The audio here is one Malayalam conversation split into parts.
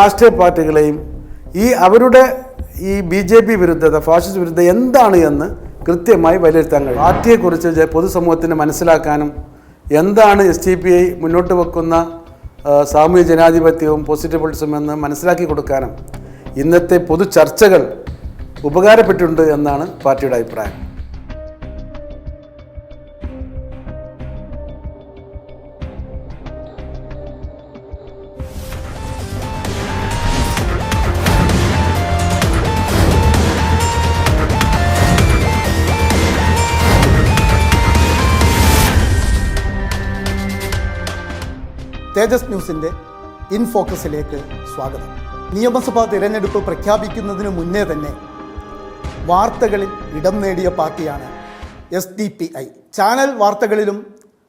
രാഷ്ട്രീയ പാർട്ടികളെയും അവരുടെ BJP വിരുദ്ധത, ഫാഷിസ്റ്റ് വിരുദ്ധത എന്താണ് എന്ന് കൃത്യമായി വിലയിരുത്താൻ കഴിയും. പാർട്ടിയെക്കുറിച്ച് പൊതുസമൂഹത്തിന് മനസ്സിലാക്കാനും എന്താണ് SDPI മുന്നോട്ട് വെക്കുന്ന സാമൂഹ്യ ജനാധിപത്യവും പോസിറ്റീവ് പൊളിറ്റിക്സും എന്ന് മനസ്സിലാക്കി കൊടുക്കാനും ഇന്നത്തെ പൊതു ചർച്ചകൾ ഉപകാരപ്പെട്ടിട്ടുണ്ട് എന്നാണ് പാർട്ടിയുടെ അഭിപ്രായം. തേജസ് ന്യൂസിൻ്റെ ഇൻഫോക്കസിലേക്ക് സ്വാഗതം. നിയമസഭാ തിരഞ്ഞെടുപ്പ് പ്രഖ്യാപിക്കുന്നതിന് മുന്നേ തന്നെ വാർത്തകളിൽ ഇടം നേടിയ പാർട്ടിയാണ് SDPI. ചാനൽ വാർത്തകളിലും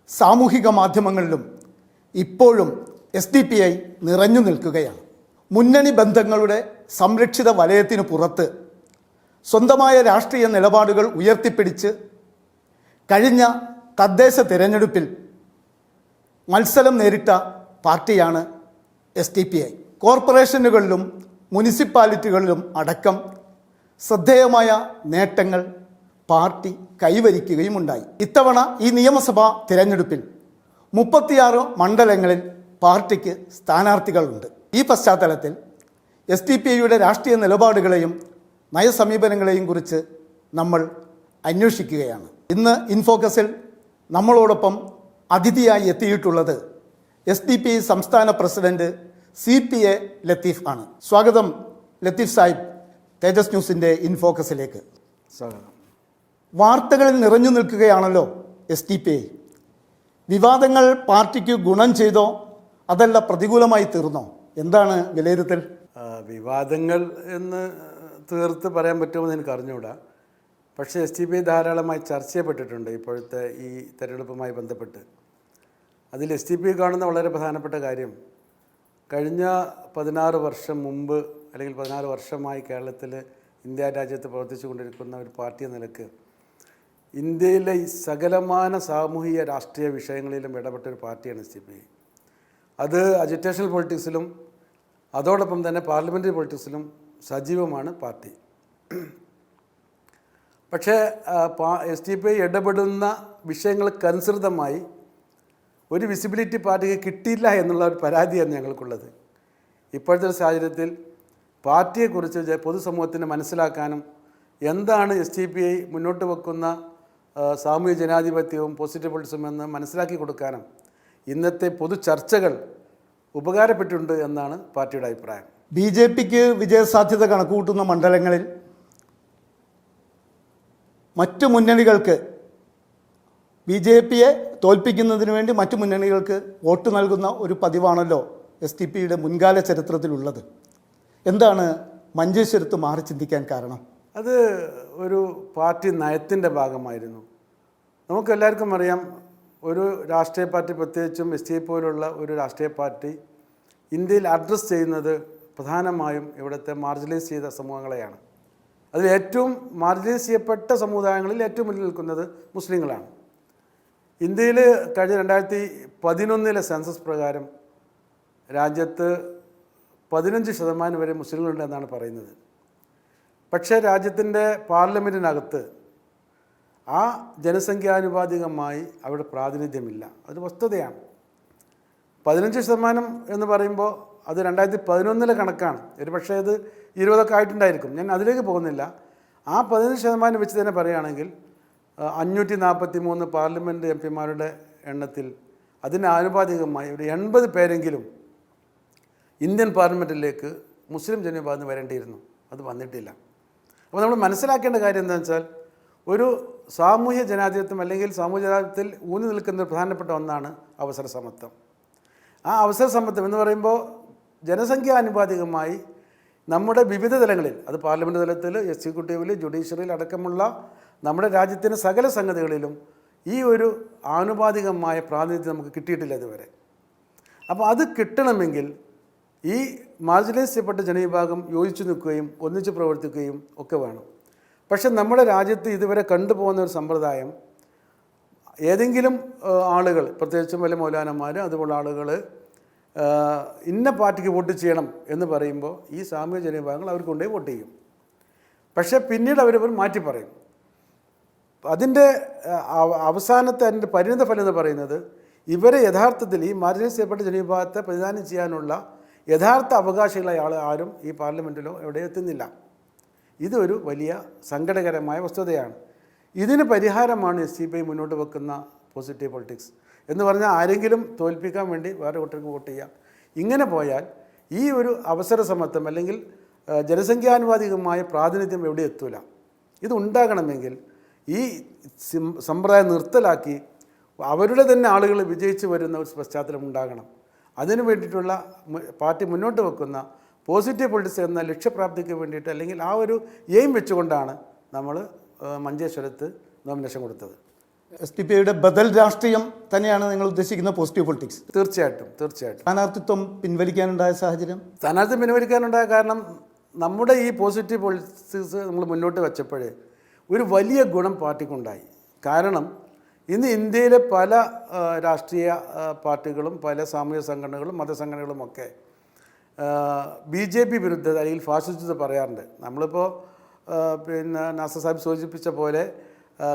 സാമൂഹിക മാധ്യമങ്ങളിലും ഇപ്പോഴും SDPI നിറഞ്ഞു നിൽക്കുകയാണ്. മുന്നണി ബന്ധങ്ങളുടെ സംരക്ഷിത വലയത്തിനു പുറത്ത് സ്വന്തമായ രാഷ്ട്രീയ നിലപാടുകൾ ഉയർത്തിപ്പിടിച്ച് കഴിഞ്ഞ തദ്ദേശ തിരഞ്ഞെടുപ്പിൽ മത്സരം നേരിട്ട പാർട്ടിയാണ് SDPI. കോർപ്പറേഷനുകളിലും മുനിസിപ്പാലിറ്റികളിലും അടക്കം ശ്രദ്ധേയമായ നേട്ടങ്ങൾ പാർട്ടി കൈവരിക്കുകയുമുണ്ടായി. ഇത്തവണ ഈ നിയമസഭാ തിരഞ്ഞെടുപ്പിൽ 36 മണ്ഡലങ്ങളിൽ പാർട്ടിക്ക് സ്ഥാനാർത്ഥികളുണ്ട്. ഈ പശ്ചാത്തലത്തിൽ SDPIയുടെ രാഷ്ട്രീയ നിലപാടുകളെയും നയസമീപനങ്ങളെയും കുറിച്ച് നമ്മൾ അന്വേഷിക്കുകയാണ്. ഇന്ന് ഇൻഫോക്കസിൽ നമ്മളോടൊപ്പം അതിഥിയായി എത്തിയിട്ടുള്ളത് SDPI സംസ്ഥാന പ്രസിഡന്റ് CPA ലത്തീഫ് ആണ്. സ്വാഗതം ലത്തീഫ് സാഹിബ് തേജസ് ന്യൂസിൻ്റെ ഇൻഫോക്കസിലേക്ക്. സ്വാഗതം. വാർത്തകളിൽ നിറഞ്ഞു നിൽക്കുകയാണല്ലോ SDPI. വിവാദങ്ങൾ പാർട്ടിക്ക് ഗുണം ചെയ്തോ അതല്ല പ്രതികൂലമായി തീർന്നോ? എന്താണ് വിലയിരുത്തൽ? വിവാദങ്ങൾ എന്ന് തീർത്ത് പറയാൻ പറ്റുമെന്ന് എനിക്ക് അറിഞ്ഞുകൂടാ. പക്ഷേ SDPI ധാരാളമായി ചർച്ച ചെയ്യപ്പെട്ടിട്ടുണ്ട് ഇപ്പോഴത്തെ ഈ തെരഞ്ഞെടുപ്പുമായി ബന്ധപ്പെട്ട്. അതിൽ SDPI കാണുന്ന വളരെ പ്രധാനപ്പെട്ട കാര്യം, കഴിഞ്ഞ 16 വർഷം മുമ്പ് അല്ലെങ്കിൽ 16 വർഷമായി കേരളത്തിൽ ഇന്ത്യ രാജ്യത്ത് പ്രവർത്തിച്ചു കൊണ്ടിരിക്കുന്ന ഒരു പാർട്ടി എന്ന നിലക്ക് ഇന്ത്യയിലെ ഈ സകലമാന സാമൂഹിക രാഷ്ട്രീയ വിഷയങ്ങളിലും ഇടപെട്ട ഒരു പാർട്ടിയാണ് SDPI. അത് അജിറ്റേഷണൽ പൊളിറ്റിക്സിലും അതോടൊപ്പം തന്നെ പാർലമെൻ്ററി പൊളിറ്റിക്സിലും സജീവമാണ് പാർട്ടി. പക്ഷേ SDPI ഇടപെടുന്ന വിഷയങ്ങൾക്കനുസൃതമായി ഒരു വിസിബിലിറ്റി പാർട്ടിക്ക് കിട്ടിയില്ല എന്നുള്ള ഒരു പരാതിയാണ് ഞങ്ങൾക്കുള്ളത്. ഇപ്പോഴത്തെ ഒരു സാഹചര്യത്തിൽ പാർട്ടിയെക്കുറിച്ച് പൊതുസമൂഹത്തിന് മനസ്സിലാക്കാനും എന്താണ് SDPI മുന്നോട്ട് വെക്കുന്ന സാമൂഹ്യ ജനാധിപത്യവും പോസിറ്റീവ് പൊളിറ്റിക്സും എന്ന് മനസ്സിലാക്കി കൊടുക്കാനും ഇന്നത്തെ പൊതു ചർച്ചകൾ ഉപകാരപ്പെട്ടിട്ടുണ്ട് എന്നാണ് പാർട്ടിയുടെ അഭിപ്രായം. BJPക്ക് വിജയസാധ്യത കണക്കുകൂട്ടുന്ന മണ്ഡലങ്ങളിൽ മറ്റു മുന്നണികൾക്ക് BJPയെ തോൽപ്പിക്കുന്നതിന് വേണ്ടി മറ്റു മുന്നണികൾക്ക് വോട്ട് നൽകുന്ന ഒരു പതിവാണല്ലോ SDPയുടെ മുൻകാല ചരിത്രത്തിലുള്ളത്. എന്താണ് മഞ്ചേശ്വരത്ത് മാറി ചിന്തിക്കാൻ കാരണം? അത് ഒരു പാർട്ടി നയത്തിൻ്റെ ഭാഗമായിരുന്നു. നമുക്കെല്ലാവർക്കും അറിയാം, ഒരു രാഷ്ട്രീയ പാർട്ടി, പ്രത്യേകിച്ചും SDPI പോലുള്ള ഒരു രാഷ്ട്രീയ പാർട്ടി ഇന്ത്യയിൽ അഡ്രസ്സ് ചെയ്യുന്നത് പ്രധാനമായും ഇവിടുത്തെ മാർജിനലൈസ് ചെയ്ത സമൂഹങ്ങളെയാണ്. അതിൽ ഏറ്റവും മാർജിനലൈസ് ചെയ്യപ്പെട്ട സമുദായങ്ങളിൽ ഏറ്റവും മുന്നിൽ നിൽക്കുന്നത് മുസ്ലിങ്ങളാണ്. ഇന്ത്യയിൽ കഴിഞ്ഞ 2011 സെൻസസ് പ്രകാരം രാജ്യത്ത് 15% വരെ മുസ്ലിങ്ങളുണ്ട് എന്നാണ് പറയുന്നത്. പക്ഷേ രാജ്യത്തിൻ്റെ പാർലമെൻറ്റിനകത്ത് ആ ജനസംഖ്യാനുപാതികമായി അവിടെ പ്രാതിനിധ്യമില്ല. അത് വസ്തുതയാണ്. 15% എന്ന് പറയുമ്പോൾ അത് 2011 കണക്കാണ്. ഒരു പക്ഷേ അത് 20 ആയിട്ടുണ്ടായിരിക്കും. ഞാൻ അതിലേക്ക് പോകുന്നില്ല. ആ 15% വെച്ച് തന്നെ പറയുകയാണെങ്കിൽ 543 പാർലമെൻറ്റ് MP-മാരുടെ എണ്ണത്തിൽ അതിന് ആനുപാതികമായി ഒരു 80 പേരെങ്കിലും ഇന്ത്യൻ പാർലമെൻറ്റിലേക്ക് മുസ്ലിം ജനവിഭാഗം വരേണ്ടിയിരുന്നു. അത് വന്നിട്ടില്ല. അപ്പോൾ നമ്മൾ മനസ്സിലാക്കേണ്ട കാര്യം എന്താണെന്ന് വെച്ചാൽ, ഒരു സാമൂഹ്യ ജനാധിപത്യം അല്ലെങ്കിൽ സാമൂഹ്യ ജനാധിപത്യത്തിൽ ഊന്നി നിൽക്കുന്ന പ്രധാനപ്പെട്ട ഒന്നാണ് അവസര സമത്വം. ആ അവസര സമത്വം എന്ന് പറയുമ്പോൾ ജനസംഖ്യാനുപാതികമായി നമ്മുടെ വിവിധ തലങ്ങളിൽ, അത് പാർലമെൻറ്റ് തലത്തിൽ, എക്സിക്യൂട്ടീവിൽ, ജുഡീഷ്യറിയിൽ അടക്കമുള്ള നമ്മുടെ രാജ്യത്തിൻ്റെ സകല സംഗതികളിലും ഈ ഒരു ആനുപാതികമായ പ്രാതിനിധ്യം നമുക്ക് കിട്ടിയിട്ടില്ല ഇതുവരെ. അപ്പോൾ അത് കിട്ടണമെങ്കിൽ ഈ മാർജിനലൈസ് ചെയ്യപ്പെട്ട ജനവിഭാഗം യോജിച്ചു നിൽക്കുകയും ഒന്നിച്ച് പ്രവർത്തിക്കുകയും ഒക്കെ വേണം. പക്ഷെ നമ്മുടെ രാജ്യത്ത് ഇതുവരെ കണ്ടുപോകുന്ന ഒരു സമ്പ്രദായം, ഏതെങ്കിലും ആളുകൾ, പ്രത്യേകിച്ചും വലിയ മൗലാനമാർ അതുപോലുള്ള ആളുകൾ ഇന്ന പാർട്ടിക്ക് വോട്ട് ചെയ്യണം എന്ന് പറയുമ്പോൾ ഈ സാമൂഹ്യ ജനവിഭാഗങ്ങൾ അവർക്ക് കൊണ്ടുപോയി വോട്ട് ചെയ്യും. പക്ഷേ പിന്നീട് അവർ മാറ്റി പറയും. അതിൻ്റെ അവസാനത്തെ അതിൻ്റെ പരിണിത ഫലം എന്ന് പറയുന്നത് ഇവരെ യഥാർത്ഥത്തിൽ ഈ മാർജിനൈസ് ചെയ്യപ്പെട്ട ജനവിഭാഗത്തെ പ്രതിദാനം ചെയ്യാനുള്ള യഥാർത്ഥ അവകാശികളായ ആരും ഈ പാർലമെൻറ്റിലോ എവിടെ എത്തുന്നില്ല. ഇതൊരു വലിയ സങ്കടകരമായ വസ്തുതയാണ്. ഇതിന് പരിഹാരമാണ് SDPI മുന്നോട്ട് വെക്കുന്ന പോസിറ്റീവ് പൊളിറ്റിക്സ് എന്ന് പറഞ്ഞാൽ ആരെങ്കിലും തോൽപ്പിക്കാൻ വേണ്ടി വേറെ കൂട്ടർക്ക് വോട്ട് ചെയ്യാം. ഇങ്ങനെ പോയാൽ ഈ ഒരു അവസര സമത്വം അല്ലെങ്കിൽ ജനസംഖ്യാനുപാതികമായ പ്രാതിനിധ്യം എവിടെ എത്തൂല. ഇത് ഉണ്ടാകണമെങ്കിൽ ഈ സമ്പ്രദായം നിർത്തലാക്കി അവരുടെ തന്നെ ആളുകൾ വിജയിച്ച് വരുന്ന ഒരു പശ്ചാത്തലം ഉണ്ടാകണം. അതിനു വേണ്ടിയിട്ടുള്ള പാർട്ടി മുന്നോട്ട് വെക്കുന്ന പോസിറ്റീവ് പൊളിറ്റിക്സ് എന്ന ലക്ഷ്യപ്രാപ്തിക്ക് വേണ്ടിയിട്ട് അല്ലെങ്കിൽ ആ ഒരു എയിം വെച്ചുകൊണ്ടാണ് നമ്മൾ മഞ്ചേശ്വരത്ത് നോമിനേഷൻ കൊടുത്തത്. SDPIയുടെ ബദൽ രാഷ്ട്രീയം തന്നെയാണ് നിങ്ങൾ ഉദ്ദേശിക്കുന്ന പോസിറ്റീവ് പൊളിറ്റിക്സ്? തീർച്ചയായിട്ടും. സ്ഥാനാർത്ഥിത്വം പിൻവലിക്കാനുണ്ടായ സാഹചര്യം? സ്ഥാനാർത്ഥി പിൻവലിക്കാനുണ്ടായ കാരണം നമ്മുടെ ഈ പോസിറ്റീവ് പൊളിറ്റിക്സ് നമ്മൾ മുന്നോട്ട് വെച്ചപ്പോഴേ ഒരു വലിയ ഗുണം പാർട്ടിക്കുണ്ടായി. കാരണം ഇന്ന് ഇന്ത്യയിലെ പല രാഷ്ട്രീയ പാർട്ടികളും പല സാമൂഹിക സംഘടനകളും മതസംഘടനകളുമൊക്കെ BJP വിരുദ്ധത അല്ലെങ്കിൽ ഫാസിസ്റ്റ് പറയാറുണ്ട്. നമ്മളിപ്പോൾ നാസർ സാഹിബ് സൂചിപ്പിച്ച പോലെ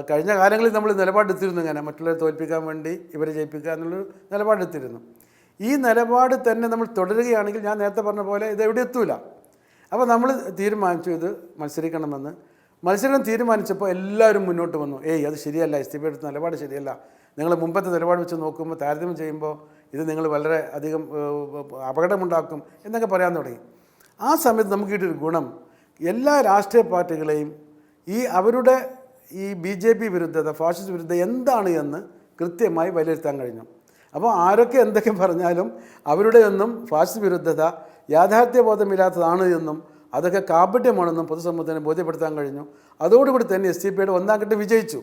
കഴിഞ്ഞ കാലങ്ങളിൽ നമ്മൾ നിലപാടെടുത്തിരുന്നു. ഇങ്ങനെ മറ്റുള്ളവരെ തോൽപ്പിക്കാൻ വേണ്ടി ഇവരെ ജയിപ്പിക്കുക എന്നുള്ളൊരു നിലപാടെടുത്തിരുന്നു. ഈ നിലപാട് തന്നെ നമ്മൾ തുടരുകയാണെങ്കിൽ ഞാൻ നേരത്തെ പറഞ്ഞ പോലെ ഇത് എവിടെ എത്തൂല. അപ്പോൾ നമ്മൾ തീരുമാനിച്ചു ഇത് മത്സരിക്കണമെന്ന്. മത്സരം തീരുമാനിച്ചപ്പോൾ എല്ലാവരും മുന്നോട്ട് വന്നു. അത് ശരിയല്ല, SDPI എടുത്ത നിലപാട് ശരിയല്ല, നിങ്ങൾ മുമ്പത്തെ നിലപാട് വെച്ച് നോക്കുമ്പോൾ താരതമ്യം ചെയ്യുമ്പോൾ ഇത് നിങ്ങൾ വളരെ അധികം അപകടമുണ്ടാക്കും എന്നൊക്കെ പറയാൻ തുടങ്ങി. ആ സമയത്ത് നമുക്ക് കിട്ടിയൊരു ഗുണം എല്ലാ രാഷ്ട്രീയ പാർട്ടികളെയും അവരുടെ ഈ BJP വിരുദ്ധത ഫാഷിസ്റ്റ് വിരുദ്ധത എന്താണ് എന്ന് കൃത്യമായി വിലയിരുത്താൻ കഴിഞ്ഞു. അപ്പോൾ ആരൊക്കെ എന്തൊക്കെ പറഞ്ഞാലും അവരുടെ ഒന്നും ഫാഷിസ്റ്റ് വിരുദ്ധത യാഥാർത്ഥ്യബോധമില്ലാത്തതാണ് എന്നും അതൊക്കെ കാപട്യമാണെന്നും പൊതുസമൂഹത്തിന് ബോധ്യപ്പെടുത്താൻ കഴിഞ്ഞു. അതോടുകൂടി തന്നെ SDPIയുടെ ഒന്നാം ഘട്ടം വിജയിച്ചു.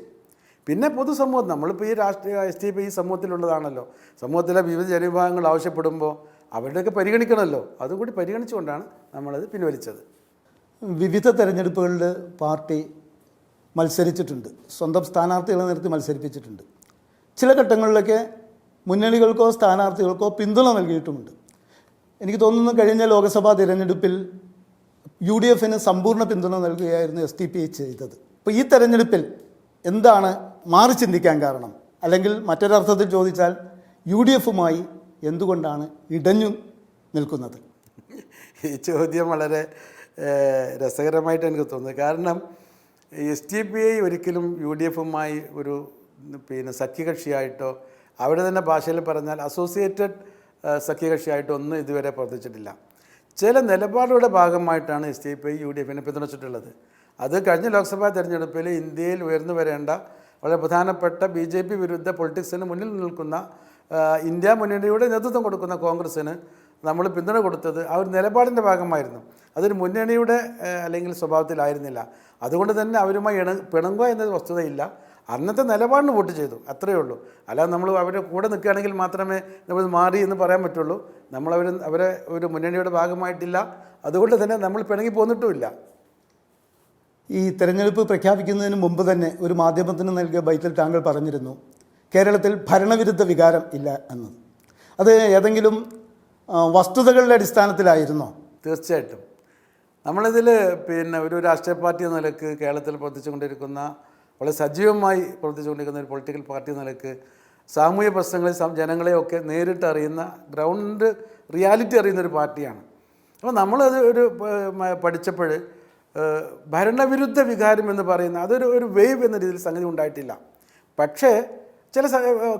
പിന്നെ പൊതുസമൂഹം നമ്മളിപ്പോൾ ഈ രാഷ്ട്രീയ SDPI ഈ സമൂഹത്തിലുള്ളതാണല്ലോ. സമൂഹത്തിലെ വിവിധ ജനവിഭാഗങ്ങൾ ആവശ്യപ്പെടുമ്പോൾ അവരുടെയൊക്കെ പരിഗണിക്കണമല്ലോ. അതും കൂടി പരിഗണിച്ചുകൊണ്ടാണ് നമ്മളത് പിൻവലിച്ചത്. വിവിധ തെരഞ്ഞെടുപ്പുകളിൽ പാർട്ടി മത്സരിച്ചിട്ടുണ്ട്, സ്വന്തം സ്ഥാനാർത്ഥികളെ നിർത്തി മത്സരിപ്പിച്ചിട്ടുണ്ട്. ചില ഘട്ടങ്ങളിലൊക്കെ മുന്നണികൾക്കോ സ്ഥാനാർത്ഥികൾക്കോ പിന്തുണ നൽകിയിട്ടുമുണ്ട്. എനിക്ക് തോന്നുന്നു കഴിഞ്ഞ ലോക്സഭാ തിരഞ്ഞെടുപ്പിൽ UDFന് സമ്പൂർണ്ണ പിന്തുണ നൽകുകയായിരുന്നു SDPI ചെയ്തത്. അപ്പോൾ ഈ തെരഞ്ഞെടുപ്പിൽ എന്താണ് മാറി ചിന്തിക്കാൻ കാരണം? അല്ലെങ്കിൽ മറ്റൊരർത്ഥത്തിൽ ചോദിച്ചാൽ UDFുമായി എന്തുകൊണ്ടാണ് ഇടഞ്ഞു നിൽക്കുന്നത്? ഈ ചോദ്യം വളരെ രസകരമായിട്ട് എനിക്ക് തോന്നുന്നത്. കാരണം SDPI ഒരിക്കലും UDFുമായി ഒരു സഖ്യകക്ഷിയായിട്ടോ അവരുടെ തന്നെ ഭാഷയിൽ പറഞ്ഞാൽ അസോസിയേറ്റഡ് സഖ്യകക്ഷിയായിട്ടോ ഒന്നും ഇതുവരെ പ്രവർത്തിച്ചിട്ടില്ല. ചില നിലപാടുകളുടെ ഭാഗമായിട്ടാണ് SDPI UDFനെ പിന്തുണച്ചിട്ടുള്ളത്. അത് കഴിഞ്ഞ ലോക്സഭാ തെരഞ്ഞെടുപ്പിൽ ഇന്ത്യയിൽ ഉയർന്നു വരേണ്ട വളരെ പ്രധാനപ്പെട്ട BJP വിരുദ്ധ പൊളിറ്റിക്സിന് മുന്നിൽ നിൽക്കുന്ന ഇന്ത്യ മുന്നണിയുടെ നേതൃത്വം കൊടുക്കുന്ന കോൺഗ്രസ്സിന് നമ്മൾ പിന്തുണ കൊടുത്തത് ആ ഒരു നിലപാടിൻ്റെ ഭാഗമായിരുന്നു. അതൊരു മുന്നണിയുടെ അല്ലെങ്കിൽ സ്വഭാവത്തിലായിരുന്നില്ല. അതുകൊണ്ട് തന്നെ അവരുമായി പിണങ്ങുക എന്നത് വസ്തുതയില്ല. അന്നത്തെ നിലപാടിന് വോട്ട് ചെയ്തു, അത്രയേ ഉള്ളൂ. അല്ലാതെ നമ്മൾ അവരുടെ കൂടെ നിൽക്കുകയാണെങ്കിൽ മാത്രമേ നമ്മൾ മാറി എന്ന് പറയാൻ പറ്റുള്ളൂ. അവരെ ഒരു മുന്നണിയുടെ ഭാഗമായിട്ടില്ല. അതുകൊണ്ട് തന്നെ നമ്മൾ പിണങ്ങി പോന്നിട്ടുമില്ല. ഈ തെരഞ്ഞെടുപ്പ് പ്രഖ്യാപിക്കുന്നതിന് മുമ്പ് തന്നെ ഒരു മാധ്യമത്തിന് നൽകിയ ബൈറ്റിൽ താങ്കൾ പറഞ്ഞിരുന്നു കേരളത്തിൽ ഭരണവിരുദ്ധ വികാരം ഇല്ല എന്ന്. അത് ഏതെങ്കിലും വസ്തുതകളുടെ അടിസ്ഥാനത്തിലായിരുന്നോ? തീർച്ചയായിട്ടും. നമ്മളിതിൽ ഒരു രാഷ്ട്രീയ പാർട്ടി എന്ന നിലക്ക് കേരളത്തിൽ പ്രവർത്തിച്ചുകൊണ്ടിരിക്കുന്ന വളരെ സജീവമായി പ്രവർത്തിച്ചുകൊണ്ടിരിക്കുന്ന ഒരു പൊളിറ്റിക്കൽ പാർട്ടി എന്ന നിലക്ക് സാമൂഹ്യ പ്രശ്നങ്ങളിൽ ജനങ്ങളെയൊക്കെ നേരിട്ട് അറിയുന്ന ഗ്രൗണ്ട് റിയാലിറ്റി അറിയുന്നൊരു പാർട്ടിയാണ്. അപ്പോൾ നമ്മളത് പഠിച്ചപ്പോൾ ഭരണവിരുദ്ധ വികാരം എന്ന് പറയുന്ന അതൊരു വേവ് എന്ന രീതിയിൽ സംഗതി ഉണ്ടായിട്ടില്ല. പക്ഷേ ചില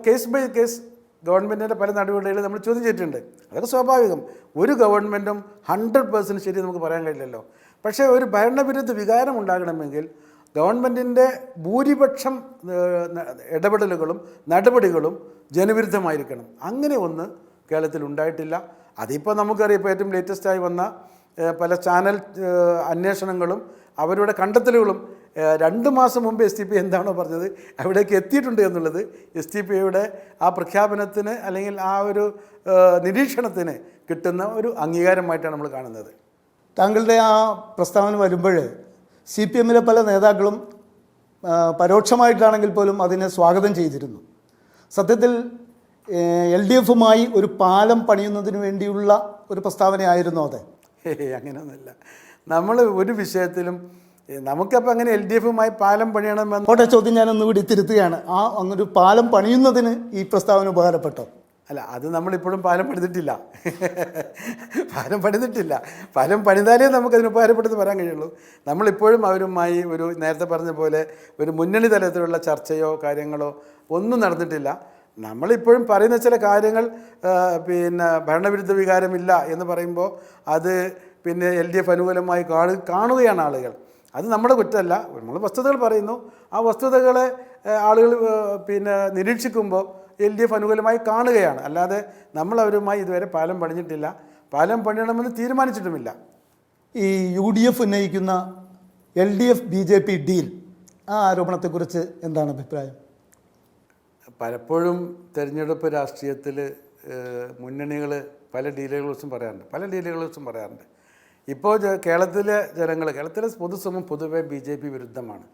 കേസ് ബൈ കേസ് ഗവൺമെൻറ്റിൻ്റെ പല നടപടികളും നമ്മൾ ചോദ്യം ചെയ്തിട്ടുണ്ട്. അതൊക്കെ സ്വാഭാവികം. ഒരു ഗവൺമെൻറ്റും 100% ശരി നമുക്ക് പറയാൻ കഴിയില്ലല്ലോ. പക്ഷേ ഒരു ഭരണവിരുദ്ധ വികാരം ഉണ്ടാകണമെങ്കിൽ ഗവൺമെൻറ്റിൻ്റെ ഭൂരിപക്ഷം ഇടപെടലുകളും നടപടികളും ജനവിരുദ്ധമായിരിക്കണം. അങ്ങനെ ഒന്ന് കേരളത്തിൽ ഉണ്ടായിട്ടില്ല. അതിപ്പോൾ നമുക്കറിയാം. ഇപ്പോൾ ഏറ്റവും ലേറ്റസ്റ്റായി വന്ന പല ചാനൽ അന്വേഷണങ്ങളും അവരുടെ കണ്ടെത്തലുകളും 2 മാസം മുമ്പ് SDPI എന്താണോ പറഞ്ഞത് അവിടേക്ക് എത്തിയിട്ടുണ്ട് എന്നുള്ളത് SDPIയുടെ ആ പ്രഖ്യാപനത്തിന് അല്ലെങ്കിൽ ആ ഒരു നിരീക്ഷണത്തിന് കിട്ടുന്ന ഒരു അംഗീകാരമായിട്ടാണ് നമ്മൾ കാണുന്നത്. താങ്കളുടെ ആ പ്രസ്താവന വരുമ്പോൾ CPMലെ പല നേതാക്കളും പരോക്ഷമായിട്ടാണെങ്കിൽ പോലും അതിനെ സ്വാഗതം ചെയ്തിരുന്നു. സത്യത്തിൽ LDFുമായി ഒരു പാലം പണിയുന്നതിന് വേണ്ടിയുള്ള ഒരു പ്രസ്താവനയായിരുന്നു അത്? അങ്ങനെയൊന്നുമില്ല. നമ്മൾ ഒരു വിഷയത്തിലും നമുക്കപ്പോൾ അങ്ങനെ LDFുമായി പാലം പണിയണമെന്ന് കോട്ടെ ചോദ്യം ഞാനൊന്നുകൂടി തിരുത്തുകയാണ്. അങ്ങനൊരു പാലം പണിയുന്നതിന് ഈ പ്രസ്താവന ഉപകാരപ്പെട്ടോ? അല്ല, അത് നമ്മളിപ്പോഴും പാലം പണിതിട്ടില്ല. പാലം പണിതാലേ നമുക്കതിന് ഉപകാരപ്പെടുത്ത് പറയാൻ കഴിയുള്ളൂ. നമ്മളിപ്പോഴും അവരുമായി ഒരു നേരത്തെ പറഞ്ഞ പോലെ ഒരു മുന്നണി തലത്തിലുള്ള ചർച്ചയോ കാര്യങ്ങളോ ഒന്നും നടന്നിട്ടില്ല. നമ്മളിപ്പോഴും പറയുന്ന ചില കാര്യങ്ങൾ പിന്നെ ഭരണവിരുദ്ധ വികാരമില്ല എന്ന് പറയുമ്പോൾ അത് പിന്നെ LDF അനുകൂലമായി കാണുകയാണ് ആളുകൾ. അത് നമ്മുടെ കുറ്റമല്ല. നമ്മൾ വസ്തുതകൾ പറയുന്നു. ആ വസ്തുതകളെ ആളുകൾ പിന്നെ നിരീക്ഷിക്കുമ്പോൾ LDF അനുകൂലമായി കാണുകയാണ്. അല്ലാതെ നമ്മളവരുമായി ഇതുവരെ പാലം പണിഞ്ഞിട്ടില്ല, പാലം പണിയണമെന്ന് തീരുമാനിച്ചിട്ടുമില്ല. ഈ UDF ഉന്നയിക്കുന്ന LDF BJP ഡീൽ, ആ ആരോപണത്തെക്കുറിച്ച് എന്താണ് അഭിപ്രായം? പലപ്പോഴും തിരഞ്ഞെടുപ്പ് രാഷ്ട്രീയത്തിൽ മുന്നണികൾ പല ഡീലുകളെക്കുറിച്ചും പറയാറുണ്ട്. ഇപ്പോൾ കേരളത്തിലെ ജനങ്ങൾ, കേരളത്തിലെ പൊതുസമൂഹം പൊതുവെ BJP വിരുദ്ധമാണ്.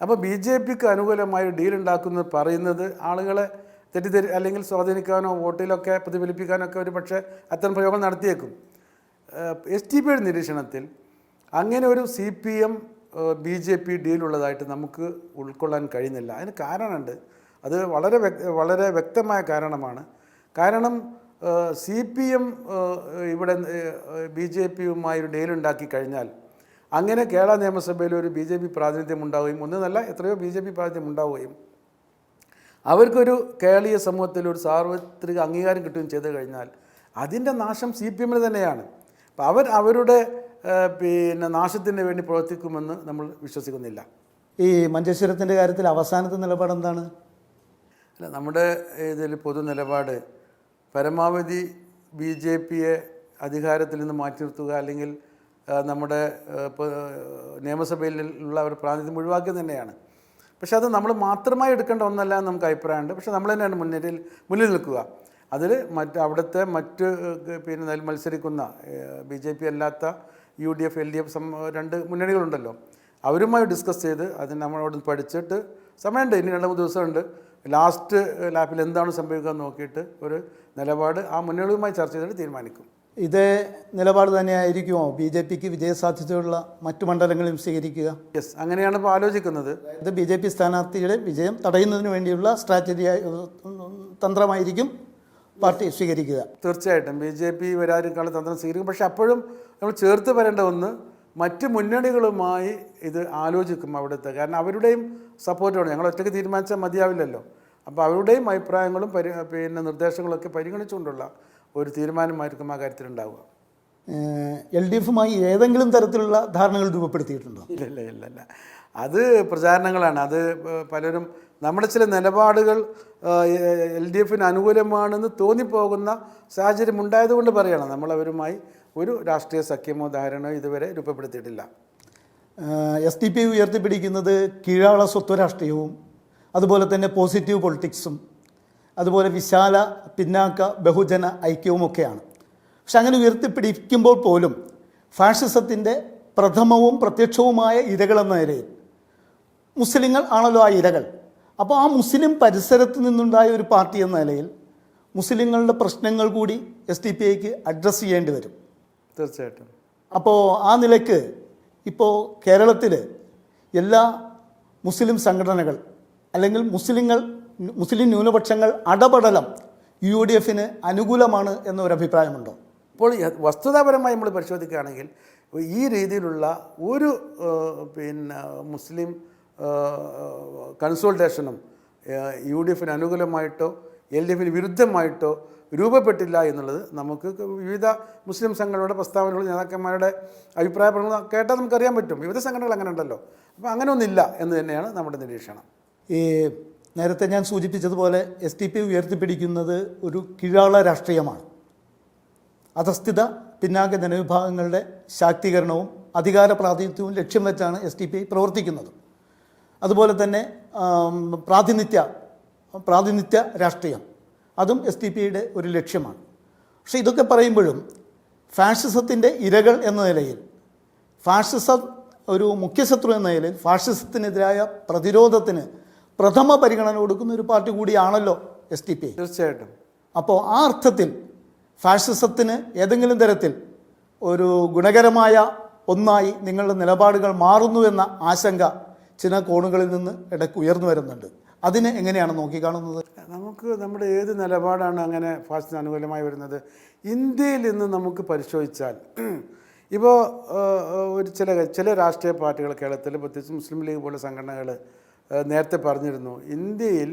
അപ്പോൾ BJPക്ക് അനുകൂലമായ ഡീൽ ഉണ്ടാക്കുന്നത് പറയുന്നത് ആളുകളെ അല്ലെങ്കിൽ സ്വാധീനിക്കാനോ വോട്ടിലൊക്കെ പ്രതിഫലിപ്പിക്കാനൊക്കെ ഒരു പക്ഷേ അത്തരം പ്രയോഗം നടത്തിയേക്കും. STPയുടെ നിരീക്ഷണത്തിൽ അങ്ങനെ ഒരു CPM BJP ഡീലുള്ളതായിട്ട് നമുക്ക് ഉൾക്കൊള്ളാൻ കഴിയുന്നില്ല. അതിന് കാരണമുണ്ട്. അത് വളരെ വ്യക്തമായ കാരണമാണ്. കാരണം CPM ഇവിടെ BJPയുമായി ഒരു ഡീലുണ്ടാക്കി കഴിഞ്ഞാൽ അങ്ങനെ കേരള നിയമസഭയിൽ ഒരു BJP പ്രാതിനിധ്യം ഉണ്ടാവുകയും, ഒന്നല്ല എത്രയോ BJP പ്രാതിനിധ്യം ഉണ്ടാവുകയും അവർക്കൊരു കേരളീയ സമൂഹത്തിൽ ഒരു സാർവത്രിക അംഗീകാരം കിട്ടുകയും ചെയ്തു കഴിഞ്ഞാൽ അതിൻ്റെ നാശം CPMന് തന്നെയാണ്. അപ്പോൾ അവരുടെ പിന്നെ നാശത്തിന് വേണ്ടി പ്രവർത്തിക്കുമെന്ന് നമ്മൾ വിശ്വസിക്കുന്നില്ല. ഈ മഞ്ചേശ്വരത്തിൻ്റെ കാര്യത്തിൽ അവസാനത്തെ നിലപാട് എന്താണ്? അല്ല, നമ്മുടെ ഇതിൽ പൊതു നിലപാട് പരമാവധി BJPയെ അധികാരത്തിൽ നിന്ന് മാറ്റി നിർത്തുക, അല്ലെങ്കിൽ നമ്മുടെ നിയമസഭയിലുള്ള ഒരു പ്രാതിനിധ്യം ഒഴിവാക്കുക തന്നെയാണ്. പക്ഷെ അത് നമ്മൾ മാത്രമായി എടുക്കേണ്ട ഒന്നല്ല എന്ന് നമുക്ക് അഭിപ്രായമുണ്ട്. പക്ഷെ നമ്മൾ തന്നെയാണ് മുന്നിൽ നിൽക്കുക. അതിൽ അവിടുത്തെ പിന്നെ മത്സരിക്കുന്ന BJP അല്ലാത്ത UDF LDF രണ്ട് മുന്നണികളുണ്ടല്ലോ, അവരുമായി ഡിസ്കസ് ചെയ്ത് അതിന് നമ്മളോട് പഠിച്ചിട്ട് സമയമുണ്ട്, ഇനി 2-3 ദിവസമുണ്ട്. ലാസ്റ്റ് ലാപ്പിൽ എന്താണ് സംഭവിക്കുക എന്ന് നോക്കിയിട്ട് ഒരു നിലപാട് ആ മുന്നണികളുമായി ചർച്ച ചെയ്തിട്ട് തീരുമാനിക്കും. ഇതേ നിലപാട് തന്നെയായിരിക്കുമോ BJPക്ക് വിജയസാധ്യതയുള്ള മറ്റു മണ്ഡലങ്ങളിലും സ്വീകരിക്കുക? യെസ്, അങ്ങനെയാണ് ഇപ്പോൾ ആലോചിക്കുന്നത്. ഇത് BJP സ്ഥാനാർത്ഥിയുടെ വിജയം തടയുന്നതിന് വേണ്ടിയുള്ള തന്ത്രമായിരിക്കും പാർട്ടി സ്വീകരിക്കുക. തീർച്ചയായിട്ടും BJP വരാതിരിക്കാനുള്ള തന്ത്രം സ്വീകരിക്കും. പക്ഷെ അപ്പോഴും നമ്മൾ ചേർത്ത് വരേണ്ട ഒന്ന്, മറ്റ് മുന്നണികളുമായി ഇത് ആലോചിക്കും അവിടുത്തെ. കാരണം അവരുടെയും സപ്പോർട്ടാണ്. ഞങ്ങൾ ഒറ്റയ്ക്ക് തീരുമാനിച്ചാൽ മതിയാവില്ലല്ലോ. അപ്പോൾ അവരുടെയും അഭിപ്രായങ്ങളും പിന്നെ നിർദ്ദേശങ്ങളൊക്കെ പരിഗണിച്ചുകൊണ്ടുള്ള ഒരു തീരുമാനമായിരിക്കും ആ കാര്യത്തിലുണ്ടാവുക. LDFുമായി ഏതെങ്കിലും തരത്തിലുള്ള ധാരണകൾ രൂപപ്പെടുത്തിയിട്ടുണ്ടോ? ഇല്ല. അത് പ്രചാരണങ്ങളാണ്. അത് പലരും നമ്മുടെ ചില നിലപാടുകൾ LDFന് അനുകൂലമാണെന്ന് തോന്നിപ്പോകുന്ന സാഹചര്യം ഉണ്ടായതുകൊണ്ട് പറയണം. നമ്മളവരുമായി ഒരു രാഷ്ട്രീയ സഖ്യമോ ധാരണയോ ഇതുവരെ രൂപപ്പെടുത്തിയിട്ടില്ല. SDP ഉയർത്തിപ്പിടിക്കുന്നത് കീഴാള സ്വത്വ രാഷ്ട്രീയവും അതുപോലെ തന്നെ പോസിറ്റീവ് പൊളിറ്റിക്സും അതുപോലെ വിശാല പിന്നാക്ക ബഹുജന ഐക്യവുമൊക്കെയാണ്. പക്ഷെ അങ്ങനെ ഉയർത്തിപ്പിടിക്കുമ്പോൾ പോലും ഫാഷിസത്തിൻ്റെ പ്രഥമവും പ്രത്യക്ഷവുമായ ഇരകളെന്ന നിലയിൽ മുസ്ലിങ്ങൾ ആണല്ലോ ആ ഇരകൾ. അപ്പോൾ ആ മുസ്ലിം പരിസരത്ത് നിന്നുണ്ടായ ഒരു പാർട്ടി എന്ന നിലയിൽ മുസ്ലിങ്ങളുടെ പ്രശ്നങ്ങൾ കൂടി SDP അഡ്രസ്സ് ചെയ്യേണ്ടി വരും. തീർച്ചയായിട്ടും. അപ്പോൾ ആ നിലയ്ക്ക് ഇപ്പോൾ കേരളത്തിൽ എല്ലാ മുസ്ലിം സംഘടനകൾ അല്ലെങ്കിൽ മുസ്ലിം ന്യൂനപക്ഷങ്ങൾ അടപടലം UDFന് അനുകൂലമാണ് എന്നൊരു അഭിപ്രായമുണ്ടോ? ഇപ്പോൾ വസ്തുതാപരമായി നമ്മൾ പരിശോധിക്കുകയാണെങ്കിൽ ഈ രീതിയിലുള്ള ഒരു പിന്നെ മുസ്ലിം കൺസോൾട്ടേഷനും UDFന് അനുകൂലമായിട്ടോ LDFന് വിരുദ്ധമായിട്ടോ രൂപപ്പെട്ടില്ല എന്നുള്ളത് നമുക്ക് വിവിധ മുസ്ലിം സംഘടനകളുടെ പ്രസ്താവനകൾ, നേതാക്കന്മാരുടെ അഭിപ്രായ പ്രകടനം കേട്ടാൽ നമുക്കറിയാൻ പറ്റും. വിവിധ സംഘടനകൾ അങ്ങനെ ഉണ്ടല്ലോ. അപ്പോൾ അങ്ങനെ ഒന്നില്ല എന്ന് തന്നെയാണ് നമ്മുടെ നിരീക്ഷണം. ഈ നേരത്തെ ഞാൻ സൂചിപ്പിച്ചതുപോലെ SDP ഉയർത്തിപ്പിടിക്കുന്നത് ഒരു കീഴാള രാഷ്ട്രീയമാണ്. അധസ്ഥിത പിന്നാക്ക ജനവിഭാഗങ്ങളുടെ ശാക്തീകരണവും അധികാര പ്രാതിനിധ്യവും ലക്ഷ്യം വെച്ചാണ് SDP പ്രവർത്തിക്കുന്നത്. അതുപോലെ തന്നെ പ്രാതിനിധ്യ രാഷ്ട്രീയം, അതും SDP ഒരു ലക്ഷ്യമാണ്. പക്ഷേ ഇതൊക്കെ പറയുമ്പോഴും ഫാഷിസത്തിൻ്റെ ഇരകൾ എന്ന നിലയിൽ, ഫാഷിസം ഒരു മുഖ്യശത്രു എന്ന നിലയിൽ ഫാഷിസത്തിനെതിരായ പ്രതിരോധത്തിന് പ്രഥമ പരിഗണന കൊടുക്കുന്ന ഒരു പാർട്ടി കൂടിയാണല്ലോ SDP. തീർച്ചയായിട്ടും. അപ്പോൾ ആ അർത്ഥത്തിൽ ഫാഷിസത്തിന് ഏതെങ്കിലും തരത്തിൽ ഒരു ഗുണകരമായ ഒന്നായി നിങ്ങളുടെ നിലപാടുകൾ മാറുന്നുവെന്ന ആശങ്ക ചില കോണുകളിൽ നിന്ന് ഇടയ്ക്ക് ഉയർന്നു വരുന്നുണ്ട്. അതിനെ എങ്ങനെയാണ് നോക്കിക്കാണുന്നത്? നമുക്ക് നമ്മുടെ ഏത് നിലപാടാണ് അങ്ങനെ ഫാസിന് അനുകൂലമായി വരുന്നത്? ഇന്ത്യയിൽ ഇന്ന് നമുക്ക് പരിശോധിച്ചാൽ ഇപ്പോൾ ഒരു ചില രാഷ്ട്രീയ പാർട്ടികൾ കേരളത്തിൽ, പ്രത്യേകിച്ച് മുസ്ലിം ലീഗ് പോലുള്ള സംഘടനകൾ നേരത്തെ പറഞ്ഞിരുന്നു, ഇന്ത്യയിൽ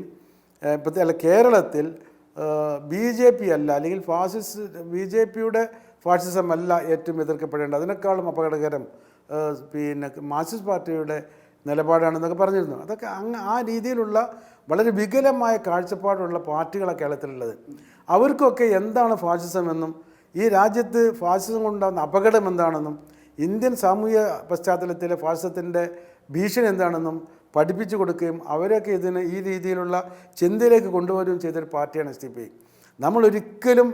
കേരളത്തിൽ BJP അല്ല, അല്ലെങ്കിൽ BJPയുടെ ഫാഷിസം അല്ല ഏറ്റവും എതിർക്കപ്പെടേണ്ടത്, അതിനേക്കാളും അപകടകരം മാർക്സിസ്റ്റ് പാർട്ടിയുടെ നിലപാടാണെന്നൊക്കെ പറഞ്ഞിരുന്നു. അതൊക്കെ ആ രീതിയിലുള്ള വളരെ വികലമായ കാഴ്ചപ്പാടുള്ള പാർട്ടികളാണ് കേരളത്തിലുള്ളത്. അവർക്കൊക്കെ എന്താണ് ഫാഷിസം എന്നും ഈ രാജ്യത്ത് ഫാഷിസം കൊണ്ടുണ്ടാകുന്ന അപകടം എന്താണെന്നും ഇന്ത്യൻ സാമൂഹ്യ പശ്ചാത്തലത്തിലെ ഫാഷിസത്തിൻ്റെ ഭീഷണി എന്താണെന്നും പഠിപ്പിച്ചു കൊടുക്കുകയും അവരൊക്കെ ഈ രീതിയിലുള്ള ചിന്തയിലേക്ക് കൊണ്ടുവരികയും ചെയ്തൊരു പാർട്ടിയാണ് SDP. നമ്മളൊരിക്കലും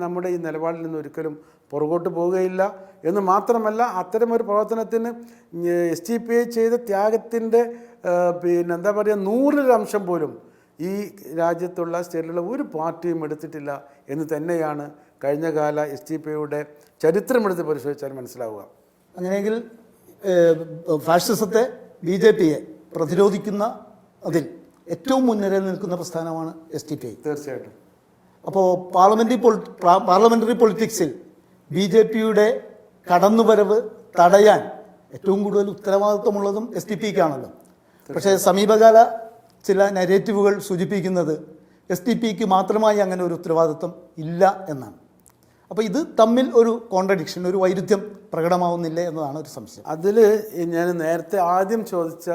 നമ്മുടെ ഈ നിലപാടിൽ നിന്ന് ഒരിക്കലും പുറകോട്ട് പോവുകയില്ല എന്ന് മാത്രമല്ല, അത്തരമൊരു പ്രവർത്തനത്തിന് SDP ചെയ്ത ത്യാഗത്തിൻ്റെ എന്താ പറയുക 100% പോലും ഈ രാജ്യത്തുള്ള സ്റ്റേറ്റിലുള്ള ഒരു പാർട്ടിയും എടുത്തിട്ടില്ല എന്ന് തന്നെയാണ് കഴിഞ്ഞ കാല SDP-യുടെ ചരിത്രമെടുത്ത് പരിശോധിച്ചാൽ മനസ്സിലാവുക. അങ്ങനെയെങ്കിൽ ഫാഷിസത്തെ BJP-യെ പ്രതിരോധിക്കുന്ന അതിൽ ഏറ്റവും മുൻനിരയിൽ നിൽക്കുന്ന പ്രസ്ഥാനമാണ് SDP. തീർച്ചയായിട്ടും. അപ്പോൾ പാർലമെൻ്ററി പൊളിറ്റിക്സിൽ BJP-യുടെ കടന്നുവരവ് തടയാൻ ഏറ്റവും കൂടുതൽ ഉത്തരവാദിത്വമുള്ളതും SDP-ക്കാണല്ലോ. പക്ഷേ സമീപകാല ചില നരേറ്റീവുകൾ സൂചിപ്പിക്കുന്നത് SDP-ക്ക് മാത്രമായി അങ്ങനെ ഒരു ഉത്തരവാദിത്വം ഇല്ല എന്നാണ്. അപ്പോൾ ഇത് തമ്മിൽ ഒരു കോൺട്രഡിക്ഷൻ, ഒരു വൈരുദ്ധ്യം പ്രകടമാവുന്നില്ലേ എന്നതാണ് ഒരു സംശയം. അതിൽ ഞാൻ നേരത്തെ ആദ്യം ചോദിച്ച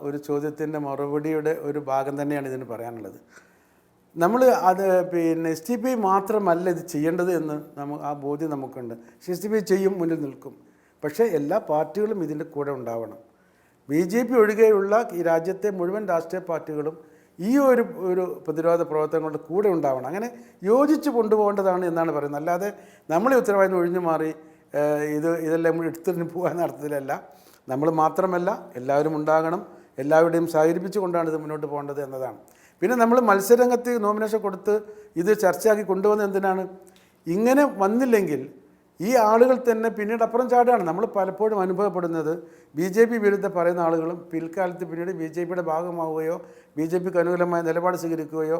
ഒരു ചോദ്യത്തിൻ്റെ മറുപടിയുടെ ഒരു ഭാഗം തന്നെയാണ് ഇതിന് പറയാനുള്ളത്. നമ്മൾ SDP മാത്രമല്ല ഇത് ചെയ്യേണ്ടത് എന്ന് ആ ബോധ്യം നമുക്കുണ്ട്. SDP ചെയ്യും, മുന്നിൽ നിൽക്കും. പക്ഷേ എല്ലാ പാർട്ടികളും ഇതിൻ്റെ കൂടെ ഉണ്ടാവണം. BJP ഒഴികെയുള്ള ഈ രാജ്യത്തെ മുഴുവൻ രാഷ്ട്രീയ പാർട്ടികളും ഈ ഒരു പ്രതിരോധ പ്രവർത്തനങ്ങളുടെ കൂടെ ഉണ്ടാവണം. അങ്ങനെ യോജിച്ച് കൊണ്ടുപോകേണ്ടതാണ് എന്നാണ് പറയുന്നത്. അല്ലാതെ നമ്മളെ ഉത്തരവാദിത്വം ഒഴിഞ്ഞു മാറി ഇതെല്ലാം നമ്മൾ എടുത്തിട്ട് പോകാൻ അർത്ഥത്തിലല്ല. നമ്മൾ മാത്രമല്ല, എല്ലാവരും ഉണ്ടാകണം. എല്ലാവരുടെയും സഹകരിപ്പിച്ചു കൊണ്ടാണ് ഇത് മുന്നോട്ട് പോകേണ്ടത് എന്നതാണ്. പിന്നെ നമ്മൾ മത്സരരംഗത്ത് നോമിനേഷൻ കൊടുത്ത് ഇത് ചർച്ചയാക്കി കൊണ്ടുവന്നത് എന്തിനാണ്? ഇങ്ങനെ വന്നില്ലെങ്കിൽ ഈ ആളുകൾ തന്നെ പിന്നീട് അപ്പുറം ചാടുകയാണ്. നമ്മൾ പലപ്പോഴും അനുഭവപ്പെടുന്നത് BJP വിരുദ്ധ പറയുന്ന ആളുകളും പിൽക്കാലത്ത് പിന്നീട് BJP-യുടെ ഭാഗമാവുകയോ BJP-ക്ക് അനുകൂലമായ നിലപാട് സ്വീകരിക്കുകയോ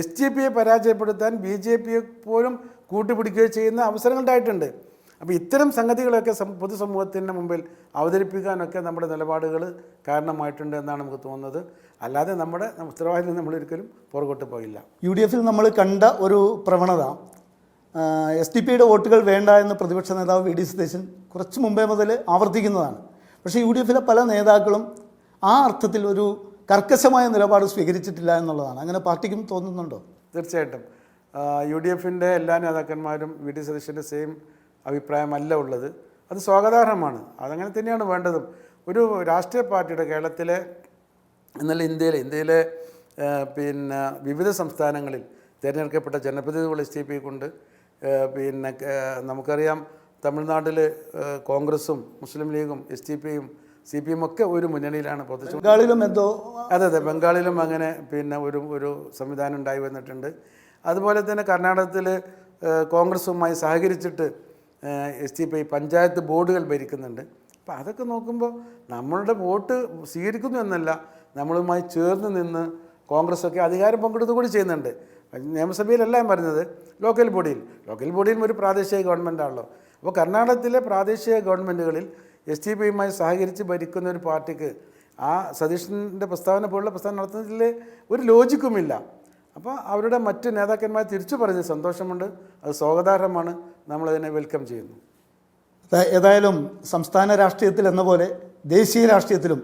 SDP-യെ പരാജയപ്പെടുത്താൻ BJP-യെ പോലും കൂട്ടുപിടിക്കുകയോ ചെയ്യുന്ന അവസരങ്ങളുണ്ടായിട്ടുണ്ട്. അപ്പോൾ ഇത്തരം സംഗതികളൊക്കെ പൊതുസമൂഹത്തിൻ്റെ മുമ്പിൽ അവതരിപ്പിക്കാനൊക്കെ നമ്മുടെ നിലപാടുകൾ കാരണമായിട്ടുണ്ട് എന്നാണ് നമുക്ക് തോന്നുന്നത്. അല്ലാതെ നമ്മുടെ ഉത്തരവാദിത്വം നമ്മളൊരിക്കലും പുറകോട്ട് പോയില്ല. UDF-ൽ നമ്മൾ കണ്ട ഒരു പ്രവണത SDP-യുടെ വോട്ടുകൾ വേണ്ട എന്ന് പ്രതിപക്ഷ നേതാവ് VD സതീശൻ കുറച്ച് മുമ്പേ മുതൽ ആവർത്തിക്കുന്നതാണ്. പക്ഷേ UDF-ലെ പല നേതാക്കളും ആ അർത്ഥത്തിൽ ഒരു കർക്കശമായ നിലപാട് സ്വീകരിച്ചിട്ടില്ല എന്നുള്ളതാണ്. അങ്ങനെ പാർട്ടിക്കും തോന്നുന്നുണ്ടോ? തീർച്ചയായിട്ടും. UDF-ൻ്റെ എല്ലാ നേതാക്കന്മാരും VD സതീശൻ്റെ സെയിം അഭിപ്രായമല്ല ഉള്ളത്. അത് സ്വാഗതാർഹമാണ്. അതങ്ങനെ തന്നെയാണ് വേണ്ടതും. ഒരു രാഷ്ട്രീയ പാർട്ടിയുടെ കേരളത്തിലെ എന്നല്ല ഇന്ത്യയിലെ വിവിധ സംസ്ഥാനങ്ങളിൽ തിരഞ്ഞെടുക്കപ്പെട്ട ജനപ്രതിനിധികൾ SDP കൊണ്ട് നമുക്കറിയാം തമിഴ്നാട്ടിൽ കോൺഗ്രസും മുസ്ലിം ലീഗും SDP-യും CPM ഒക്കെ ഒരു മുന്നണിയിലാണ് പ്രവർത്തിച്ചത്. ബംഗാളിലും എന്തോ അതെ ബംഗാളിലും അങ്ങനെ ഒരു സംവിധാനം ഉണ്ടായി വന്നിട്ടുണ്ട്. അതുപോലെ തന്നെ കർണാടകത്തിൽ കോൺഗ്രസുമായി സഹകരിച്ചിട്ട് SDP പഞ്ചായത്ത് ബോർഡുകൾ ഭരിക്കുന്നുണ്ട്. അപ്പോൾ അതൊക്കെ നോക്കുമ്പോൾ നമ്മളുടെ വോട്ട് സ്വീകരിക്കുന്നു എന്നല്ല, നമ്മളുമായി ചേർന്ന് നിന്ന് കോൺഗ്രസ്സൊക്കെ അധികാരം പങ്കിടുന്നത് കൂടി ചെയ്യുന്നുണ്ട്. നിയമസഭയിലല്ല ഞാൻ പറഞ്ഞത്, ലോക്കൽ ബോഡിയിലും ഒരു പ്രാദേശിക ഗവൺമെൻറ്റാണല്ലോ. അപ്പോൾ കർണാടകത്തിലെ പ്രാദേശിക ഗവൺമെൻറ്റുകളിൽ SDP-യുമായി സഹകരിച്ച് ഭരിക്കുന്ന ഒരു പാർട്ടിക്ക് ആ സതീഷിൻ്റെ പ്രസ്താവന പോലുള്ള പ്രസ്താവന നടത്തുന്നതിൽ ഒരു ലോജിക്കുമില്ല. അപ്പോൾ അവരുടെ മറ്റ് നേതാക്കന്മാർ തിരിച്ചു പറഞ്ഞ് സന്തോഷമുണ്ട്. അത് സ്വാഗതാർഹമാണ്. നമ്മളതിനെ വെൽക്കം ചെയ്യുന്നു. ഏതായാലും സംസ്ഥാന രാഷ്ട്രീയത്തിൽ എന്ന പോലെ ദേശീയ രാഷ്ട്രീയത്തിലും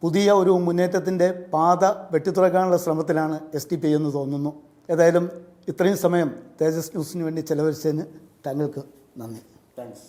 പുതിയ ഒരു മുന്നേറ്റത്തിൻ്റെ പാത വെട്ടിത്തുറക്കാനുള്ള ശ്രമത്തിലാണ് SDP എന്ന് തോന്നുന്നു. ഏതായാലും ഇത്രയും സമയം തേജസ് ന്യൂസിന് വേണ്ടി ചെലവഴിച്ചതിന് താങ്കൾക്ക് നന്ദി. താങ്ക്സ്.